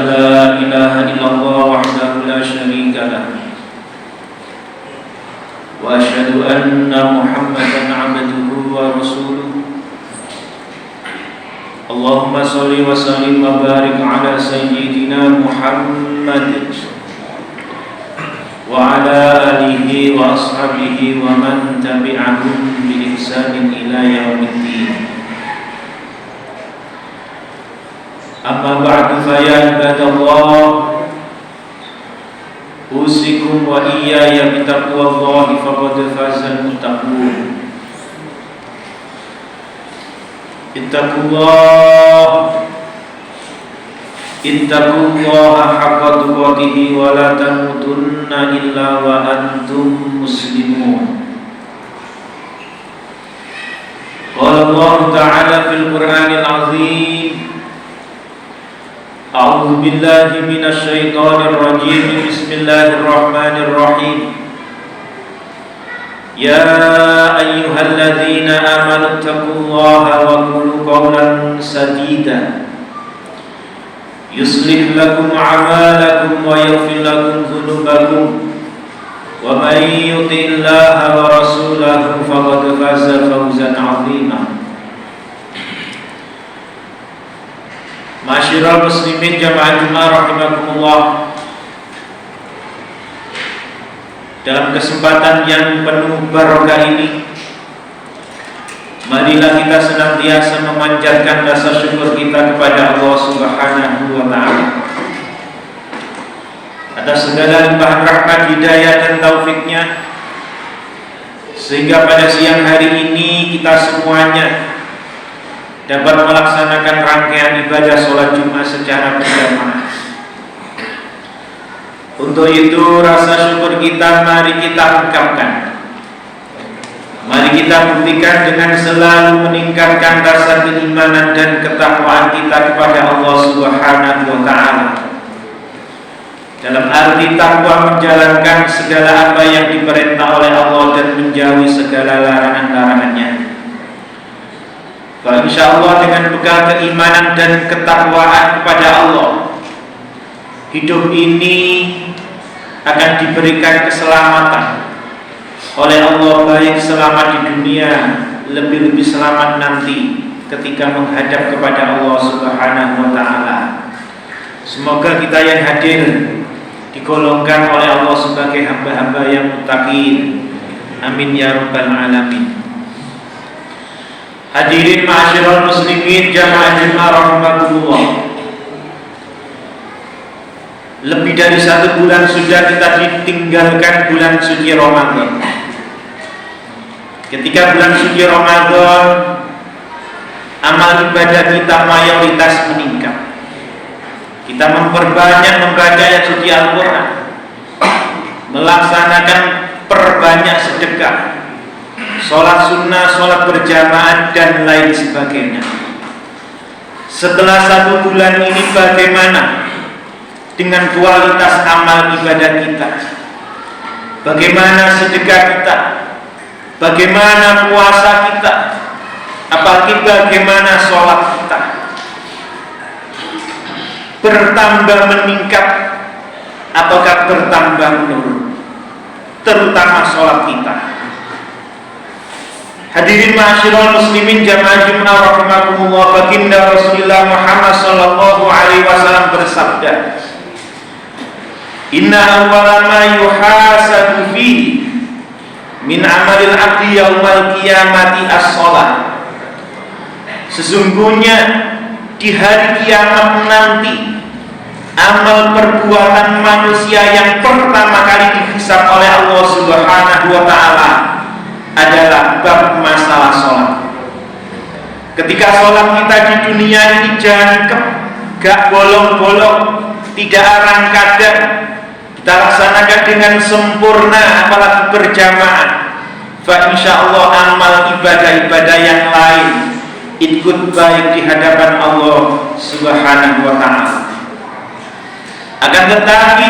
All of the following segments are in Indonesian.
أن لا إله إلا الله وحده لا شريك له وأشهد أن محمدا عبده ورسوله اللهم صل وسلم وبارك على سيدنا محمد وعلى آله وأصحابه ومن تبعهم بإحسان إلى يوم الدين. أما بعد فيا عباد الله أوصيكم وإياي بتقوى الله فقد فاز المتقون. اتقوا الله حق تقاته ولا تموتن إلا وأنتم مسلمون. قال الله تعالى في القرآن العظيم أعوذ بالله من الشيطان الرجيم بسم الله الرحمن الرحيم يا أيها الذين آمنوا اتقوا الله وقولوا قولا سديدا يصلح لكم أعمالكم ويغفر لكم ذنوبكم ومن يطع الله ورسوله فقد فاز فوزا عظيما. Masyiral muslimin jamaah Jumat rahimakumullah. Dalam kesempatan yang penuh barokah ini, marilah kita senantiasa memanjatkan rasa syukur kita kepada Allah Subhanahu wa ta'ala atas segala limpahan rahmat, hidayah dan taufiknya, sehingga pada siang hari ini kita semuanya dapat melaksanakan rangkaian ibadah sholat Jumat secara berjamaah. Untuk itu rasa syukur kita mari kita ungkapkan, mari kita buktikan dengan selalu meningkatkan rasa keimanan dan ketakwaan kita kepada Allah Subhanahu wa ta'ala. Dalam arti takwa menjalankan segala apa yang diperintah oleh Allah dan menjauhi segala larangan-larangannya. Insyaallah dengan bekal keimanan dan ketakwaan kepada Allah, hidup ini akan diberikan keselamatan oleh Allah, baik selamat di dunia, lebih-lebih selamat nanti ketika menghadap kepada Allah Subhanahu wa ta'ala. Semoga kita yang hadir digolongkan oleh Allah sebagai hamba-hamba yang muttaqin. Amin ya rabbal alamin. Hadirin ma'asyiral muslimin jamaah Jumat rahimakumullah. Lebih dari 1 bulan sudah kita ditinggalkan bulan suci Ramadan. Ketika bulan suci Ramadan, amal ibadah kita mayoritas meningkat. Kita memperbanyak membaca ayat suci Al-Quran, melaksanakan perbanyak sedekah, sholat sunnah, sholat berjamaah dan lain sebagainya. Setelah 1 bulan ini bagaimana dengan kualitas amal ibadah kita? Bagaimana sedekah kita? Bagaimana puasa kita? Apalagi bagaimana sholat kita? Bertambah meningkat ataukah bertambah menurun? Terutama sholat kita. Hadirin ma'asyiral muslimin jamaah Jumat rahimakumullah, baginda Rasulullah Muhammad sallallahu alaihi wasallam bersabda, inna awwala ma yuhasabu fihi min amalil abdi yaumal qiyamati as-shalah. Sesungguhnya di hari kiamat nanti, amal perbuatan manusia yang pertama kali dihisab oleh Allah Subhanahu wa ta'ala adalah bab masalah sholat. Ketika sholat kita di dunia ini jangkep, gak bolong-bolong, tidak arang kadang, kita laksanakan dengan sempurna, apalagi berjamaah, fa insyaallah amal ibadah-ibadah yang lain ikut baik di hadapan Allah Subhanahu wa ta'ala. Akan tetapi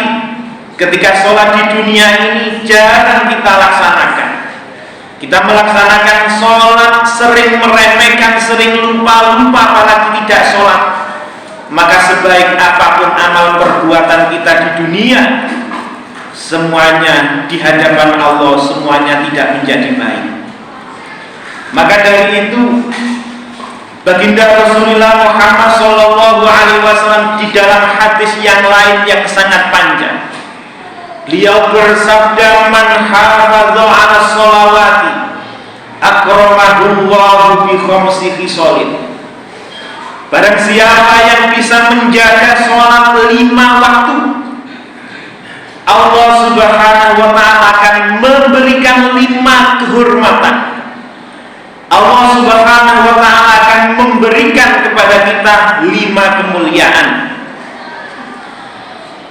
ketika sholat di dunia ini jarang kita laksanakan. Kita melaksanakan sholat sering meremehkan, sering lupa-lupa apalagi tidak sholat. Maka sebaik apapun amal perbuatan kita di dunia, semuanya di hadapan Allah semuanya tidak menjadi baik. Maka dari itu baginda Rasulullah Muhammad SAW di dalam hadis yang lain yang sangat panjang, beliau bersabda, man hafadha 'ala sholawati akramahullahu bi khamsi khisalin. Barang siapa yang bisa menjaga sholat 5 waktu, Allah Subhanahu wa ta'ala akan memberikan 5 kehormatan. Allah Subhanahu wa ta'ala akan memberikan kepada kita 5 kemuliaan.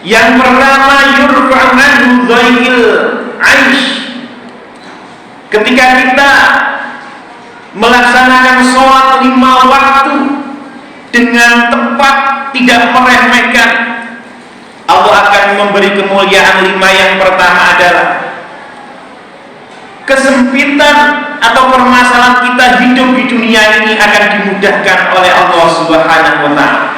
Yang pertama, yurfa'u anhu dhail 'aish. Ketika kita melaksanakan sholat 5 waktu dengan tepat, tidak meremehkan, Allah akan memberi kemuliaan 5. Yang pertama adalah kesempitan atau permasalahan kita hidup di dunia ini akan dimudahkan oleh Allah Subhanahu wa ta'ala.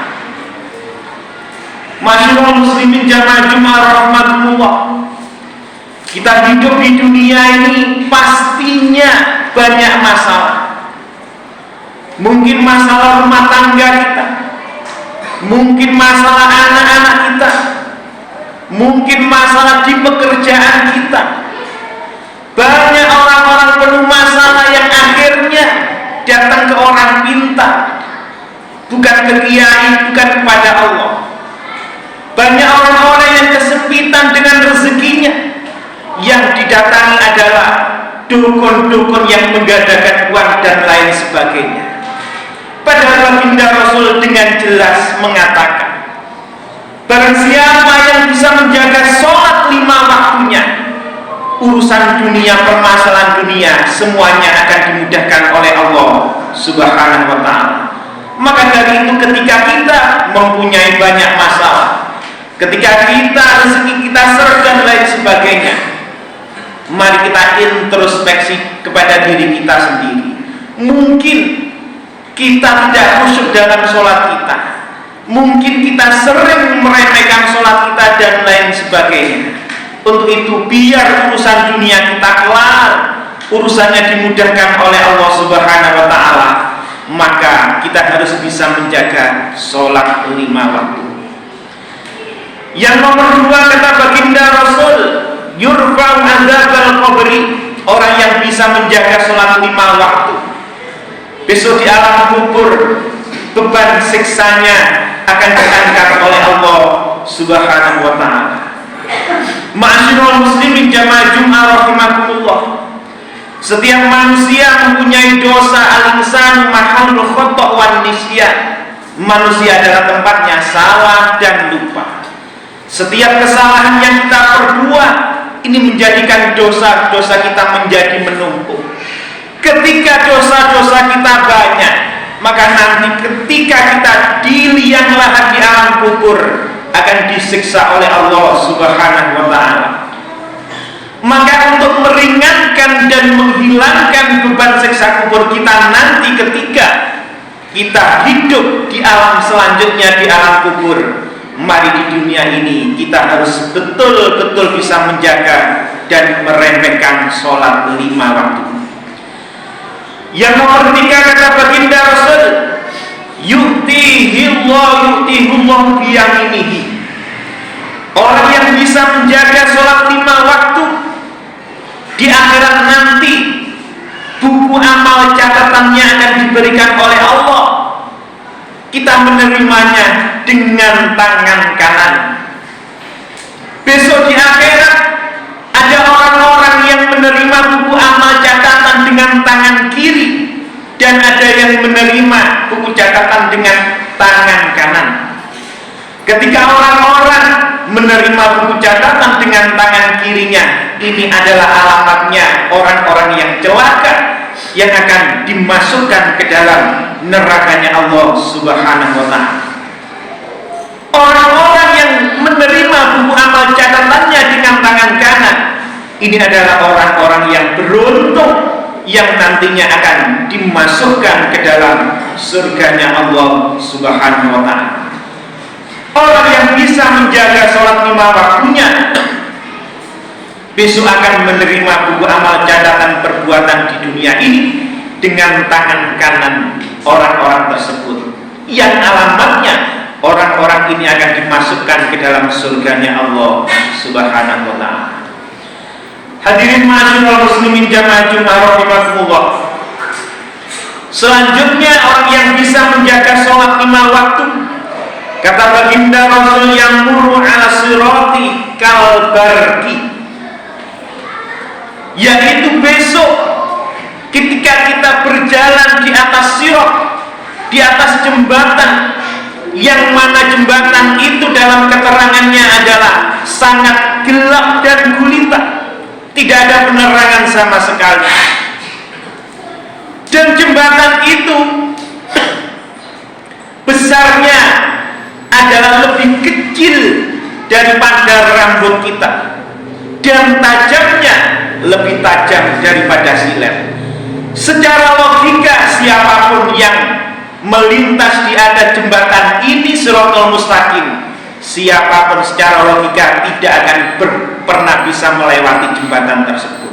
Masyaallah muslimin jamaah Jumat rahmatullah, kita hidup di dunia ini pastinya banyak masalah. Mungkin masalah rumah tangga kita, mungkin masalah anak-anak kita, mungkin masalah di pekerjaan kita. Banyak orang-orang penuh masalah yang akhirnya datang ke orang pintar, bukan ke kiai, bukan kepada Allah. Banyak orang-orang yang kesempitan dengan rezekinya, yang didatangi adalah dukun-dukun yang menggadaikan uang dan lain sebagainya. Padahal baginda Rasul dengan jelas mengatakan, barang siapa yang bisa menjaga sholat 5 waktunya, urusan dunia, permasalahan dunia semuanya akan dimudahkan oleh Allah Subhanahu wa ta'ala. Maka dari itu ketika kita mempunyai banyak masalah, ketika kita rezeki kita seret dan lain sebagainya, mari kita introspeksi kepada diri kita sendiri. Mungkin kita tidak khusyuk dalam sholat kita, mungkin kita sering meremehkan sholat kita dan lain sebagainya. Untuk itu biar urusan dunia kita kelar, urusannya dimudahkan oleh Allah Subhanahu wa ta'ala, maka kita harus bisa menjaga sholat 5 waktu. Yang nomor 2 kata baginda Rasul, yurfa'u adzabal qabri. Orang yang bisa menjaga sholat 5 waktu, besok di alam kubur beban siksanya akan diangkat oleh Allah Subhanahu wa ta'ala. Ma'asyiral muslimin jamaah Jumat rahimakumullah, setiap manusia mempunyai dosa. Al-insanu mahallul khata' wan nisyan. Manusia adalah tempatnya salah dan lupa. Setiap kesalahan yang kita perbuat ini menjadikan dosa-dosa kita menjadi menumpuk. Ketika dosa-dosa kita banyak, maka nanti ketika kita di liang lahat di alam kubur akan disiksa oleh Allah Subhanahu wa ta'ala. Maka untuk meringankan dan menghilangkan beban siksa kubur kita nanti ketika kita hidup di alam selanjutnya, di alam kubur, mari di dunia ini kita harus betul-betul bisa menjaga dan meremehkan sholat 5 waktu. Yang nomor 3 kata baginda Rasul, yu'tihullah biyaminihi. Orang yang bisa menjaga sholat 5 waktu, di akhirat nanti buku amal catatannya akan diberikan oleh Allah. Kita menerimanya dengan tangan kanan. Besok di akhirat ada orang-orang yang menerima buku amal catatan dengan tangan kiri, dan ada yang menerima buku catatan dengan tangan kanan. Ketika orang-orang menerima buku catatan dengan tangan kirinya, ini adalah alamatnya orang-orang yang celaka, yang akan dimasukkan ke dalam nerakanya Allah Subhanahu wa ta'ala. Orang-orang yang menerima buku amal catatannya dengan tangan kanan, ini adalah orang-orang yang beruntung, yang nantinya akan dimasukkan ke dalam surganya Allah Subhanahu wa ta'ala. Orang yang bisa menjaga sholat 5 waktunya, besok akan menerima buku amal catatan perbuatan di dunia ini dengan tangan kanan orang-orang tersebut, yang alamatnya orang-orang ini akan dimasukkan ke dalam surganya Allah Subhanahu wa ta'ala. Hadirin ma'asyiral muslimin jamaah Jumat rahimakumullah. Selanjutnya orang yang bisa menjaga sholat 5 waktu, kata baginda Rasul, yang muru ala sirati kal barki, yaitu besok ketika kita berjalan di atas sirat, di atas jembatan, yang mana jembatan itu dalam keterangannya adalah sangat gelap dan gulita, tidak ada penerangan sama sekali. Dan jembatan itu besarnya adalah lebih kecil daripada rambut kita, dan tajamnya lebih tajam daripada silet. Secara logika, siapapun yang melintas di atas jembatan ini, Shiratal Mustaqim, siapapun secara logika tidak akan pernah bisa melewati jembatan tersebut.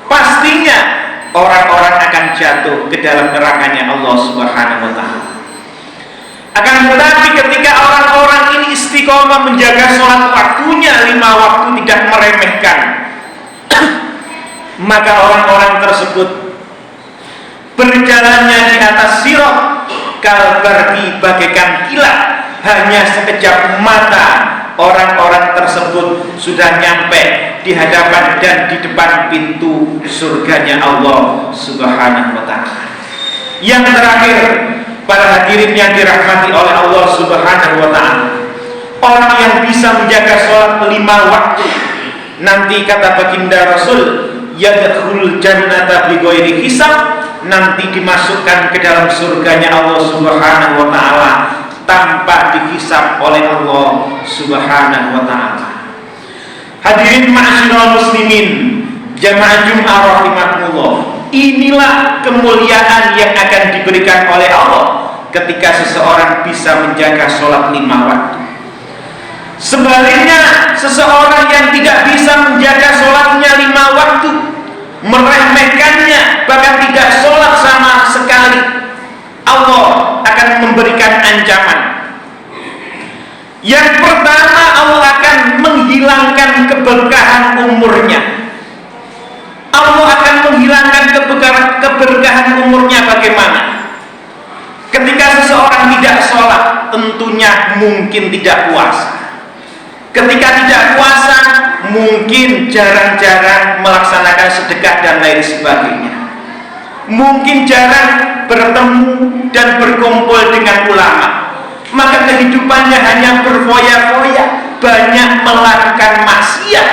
Pastinya orang-orang akan jatuh ke dalam nerakanya Allah Subhanahu wa ta'ala. Akan tetapi ketika orang-orang ini istiqomah menjaga sholat waktunya 5 waktu, tidak meremehkan, maka orang-orang tersebut berjalannya di atas sirat kalbarki bagaikan kilat, hanya sekejap mata orang-orang tersebut sudah nyampe di hadapan dan di depan pintu surganya Allah Subhanahu wa ta'ala. Yang terakhir, para hadirin yang dirahmati oleh Allah Subhanahu wa ta'ala, orang yang bisa menjaga sholat 5 waktu, nanti kata baginda Rasul, yadkhulul jannata bighairi hisab, nanti dimasukkan ke dalam surganya Allah Subhanahu wa ta'ala tanpa dihisab oleh Allah Subhanahu wa ta'ala. Hadirin ma'asyiral muslimin jamaah Jumat rahimakumullah, inilah kemuliaan yang akan diberikan oleh Allah ketika seseorang bisa menjaga sholat 5 waktu. Sebaliknya, seseorang yang tidak bisa menjaga sholatnya 5 waktu, meremehkannya, bahkan tidak sholat sama sekali, Allah akan memberikan ancaman. Yang pertama, Allah akan menghilangkan keberkahan umurnya. Allah akan menghilangkan keberkahan umurnya. Bagaimana? Ketika seseorang tidak sholat, tentunya mungkin tidak puasa. Ketika tidak puasa, mungkin jarang-jarang melaksanakan sedekah dan lain sebagainya. Mungkin jarang bertemu dan berkumpul dengan ulama. Maka kehidupannya hanya berfoya-foya, banyak melakukan maksiat.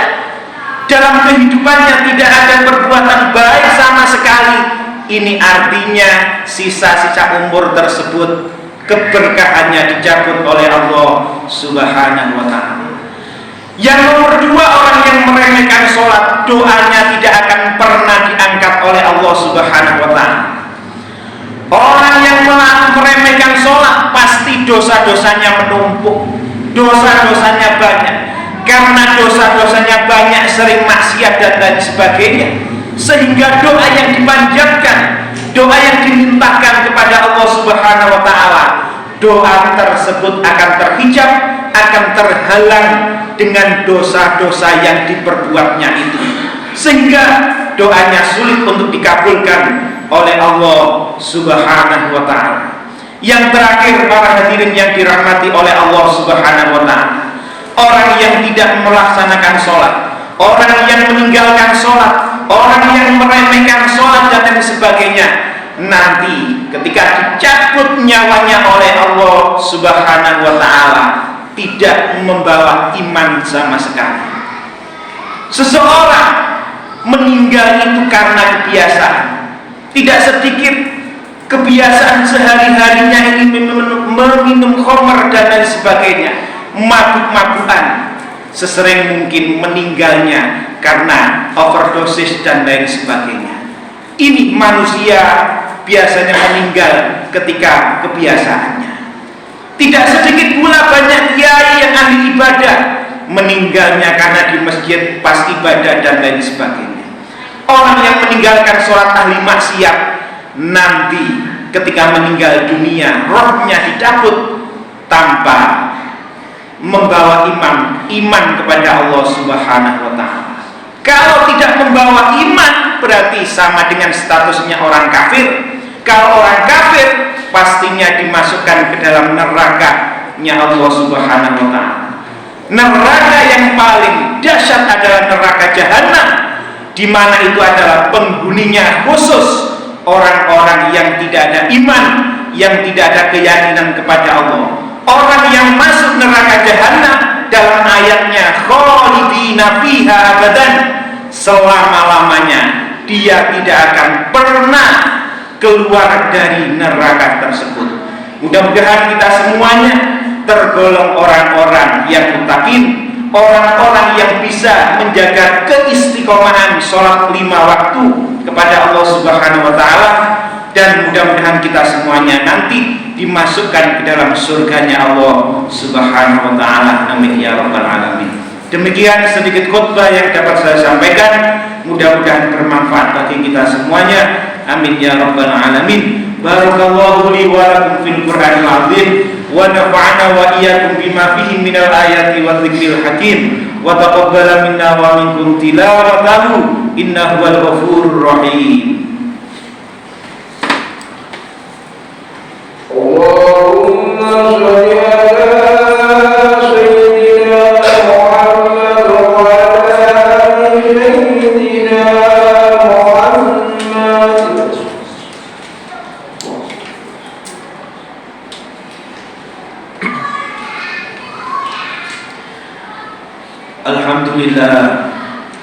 Dalam kehidupannya tidak ada perbuatan baik sama sekali. Ini artinya sisa-sisa umur tersebut keberkahannya dicabut oleh Allah Subhanahu wa ta'ala. Yang nomor 2, orang yang meremehkan sholat, doanya tidak akan pernah diangkat oleh Allah Subhanahu wa ta'ala. Orang yang meremehkan sholat, pasti dosa-dosanya menumpuk, dosa-dosanya banyak. Karena dosa-dosanya banyak, sering maksiat dan lain sebagainya, sehingga doa yang dipanjatkan, doa yang dimintakan kepada Allah Subhanahu wa ta'ala, doa tersebut akan terhijab, akan terhalang dengan dosa-dosa yang diperbuatnya itu, sehingga doanya sulit untuk dikabulkan oleh Allah Subhanahu wa ta'ala. Yang terakhir, para hadirin yang dirahmati oleh Allah Subhanahu wa ta'ala, orang yang tidak melaksanakan sholat, orang yang meninggalkan sholat, orang yang meremehkan sholat dan lain sebagainya, nanti ketika dicabut nyawanya oleh Allah Subhanahu wa ta'ala, tidak membawa iman sama sekali. Seseorang meninggal itu karena kebiasaan. Tidak sedikit kebiasaan sehari-harinya ini meminum khamr dan lain sebagainya, mabuk-mabukan. Sesering mungkin meninggalnya karena overdosis dan lain sebagainya. Ini manusia biasanya meninggal ketika kebiasaannya. Tidak sedikit pula banyak kiai yang ahli ibadah meninggalnya karena di masjid pas ibadah dan lain sebagainya. Orang yang meninggalkan sholat ahli maksiat nanti ketika meninggal dunia rohnya dicabut tanpa membawa iman kepada Allah Subhanahu wa ta'ala. Kalau tidak membawa iman berarti sama dengan statusnya orang kafir. Kalau orang kafir pastinya dimasukkan ke dalam nerakanya Allah Subhanahu wa ta'ala. Neraka yang paling dahsyat adalah neraka jahanam, di mana itu adalah penghuninya khusus orang-orang yang tidak ada iman, yang tidak ada keyakinan kepada Allah. Orang yang masuk neraka jahanam dalam ayatnya khalidina fiha abadan, selama-lamanya dia tidak akan pernah keluar dari neraka tersebut. Mudah-mudahan kita semuanya tergolong orang-orang yang muttaqin, orang-orang yang bisa menjaga keistiqomahan sholat 5 waktu kepada Allah Subhanahu wa ta'ala, dan mudah-mudahan kita semuanya nanti dimasukkan ke dalam surganya Allah Subhanahu wa ta'ala. Amin ya rabbal alamin. Demikian sedikit khutbah yang dapat saya sampaikan, mudah-mudahan bermanfaat bagi kita semuanya. Amin ya rabbal alamin. Barakallahu li wa lakum fil Qur'anil azim, wa nafa'ana wa iyyakum bima fihi minal ayati wa dzikril hakim, wa taqabbala minna wa minkum tilawatahu innahu wal ghafurur rahim. Allahumma shalli ala sayyidina Muhammad wa ala ali sayyidina Muhammad.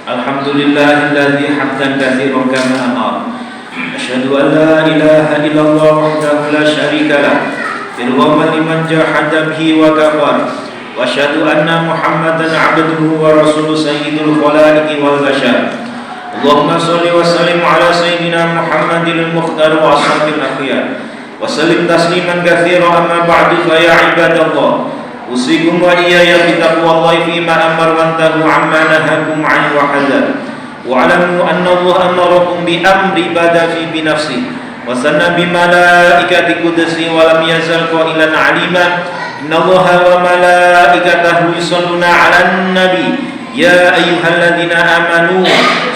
Alhamdulillahilladzi hamdan katsiran kama amara. Asyhadu an la ilaha illallah wahdahu la syarika lah, irwaman liman jahada bihi wa kafar. Wa asyhadu anna Muhammadan 'abduhu wa rasuluhu sayyidul khalaiqi wal bashar. Allahumma shalli wa sallim ala sayyidina Muhammadil mukhtar wa ashabil akhyar. Wa sallim tasliman katsiran, amma ba'du, fa ya ibadallah, usikum wa iyaya bitaqwallahi fima amar wa antahu amma nahakum 'anhu wa hadar. Wa'alamu anna Allah amarakum bi amri bada fi binafsi wa sanna bi malaikati qudsi wa lam yazal qailan 'alima. Inna Allaha wa malaikatahu yusholluna 'alan nabi ya ayyuhalladzina amanu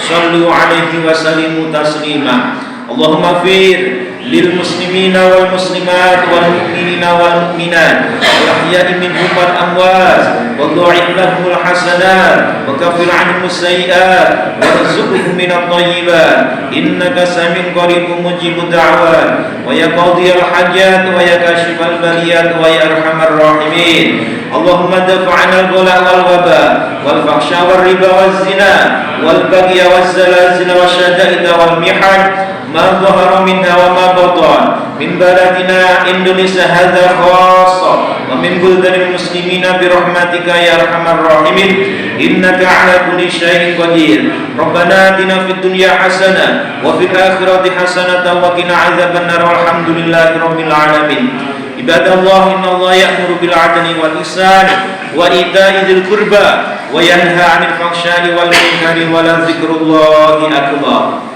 shallu 'alaihi wa sallimu taslima. Allahumma fir lil muslimina wal muslimat wal mu'minina wal mu'minat wal ahya'i minhum wal amwat wa dha'if lahumul hasanat wa kafir 'anhum as-sayyi'at wa rizqhum minat thayyibat innaka samiun qaribun mujibud da'wat wa ya qadhiyal hajat wa ya kashifal baliyat wa ya arhamar rahimin. Allahumma dafa'na al-ghala wal waba wal fahsya wal riba waz zina wal baghya waz zalazil wasyada'ida wal mihan ma dhahara minha wa ma batan min baladina Indonesia hadza khassa wa min buldanil muslimina bi rahmatika ya arhamar rahimin innaka ala kulli syai'in qadir. Rabbana atina fid dunya hasanah wa fil akhirati hasanah wa qina adzabannar walhamdulillahi rabbil alamin. Ibadallah, innallaha ya'muru bil 'adli wal ihsan wa ita'i dzil qurba wa yanha 'anil fahsya'i wal munkari wa la dzikrullahi akbar.